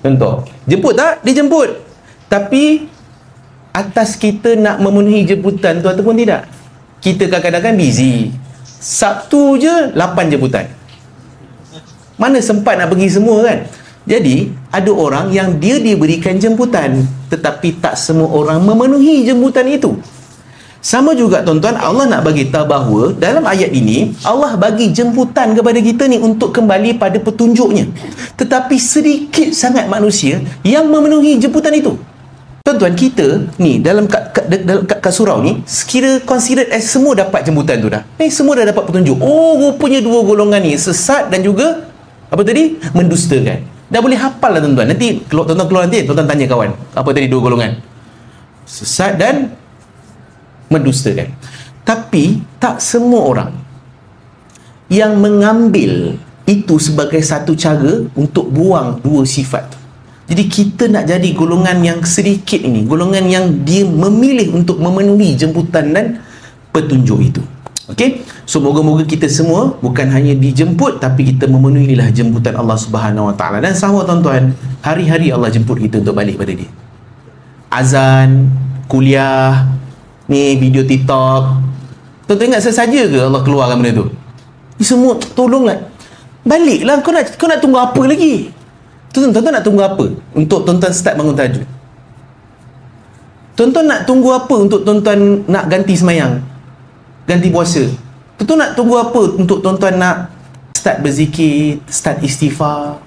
Contoh, jemput tak? Dia jemput. Tapi atas kita nak memenuhi jemputan tu ataupun tidak. Kita kadang-kadang busy. Sabtu je 8 jemputan. Mana sempat nak pergi semua kan? Jadi ada orang yang dia diberikan jemputan, tetapi tak semua orang memenuhi jemputan itu. Sama juga tuan-tuan, Allah nak bagi tahu bahawa dalam ayat ini Allah bagi jemputan kepada kita ni untuk kembali pada petunjuknya. Tetapi sedikit sangat manusia yang memenuhi jemputan itu. Tuan-tuan, kita ni dalam kat surau ni sekira considered as semua dapat jemputan tu dah. Semua dah dapat petunjuk. Oh, rupanya dua golongan ni, sesat dan juga apa tadi? Mendustakan. Dah boleh hafal lah tuan-tuan. Nanti tuan-tuan keluar nanti, tuan-tuan tanya kawan, apa tadi dua golongan? Sesat dan mendustakan. Tapi tak semua orang yang mengambil itu sebagai satu cara untuk buang dua sifat. Jadi kita nak jadi golongan yang sedikit ini, golongan yang dia memilih untuk memenuhi jemputan dan petunjuk itu. Okey, so moga-moga kita semua bukan hanya dijemput, tapi kita memenuhilah jemputan Allah Subhanahu Wa Taala. Dan sama tuan-tuan, hari-hari Allah jemput kita untuk balik pada dia. Azan, kuliah, ni video TikTok. Tuan-tuan ingat sesaja ke Allah keluarkan benda tu? Ni semua tolonglah. Baliklah, kau nak tunggu apa lagi? Tuan-tuan nak tunggu apa untuk tuan-tuan start bangun tahajud? Tuan-tuan nak tunggu apa untuk tuan-tuan nak ganti semayang, ganti puasa? Tuan-tuan nak tunggu apa untuk tuan-tuan nak start berzikir, start istighfar?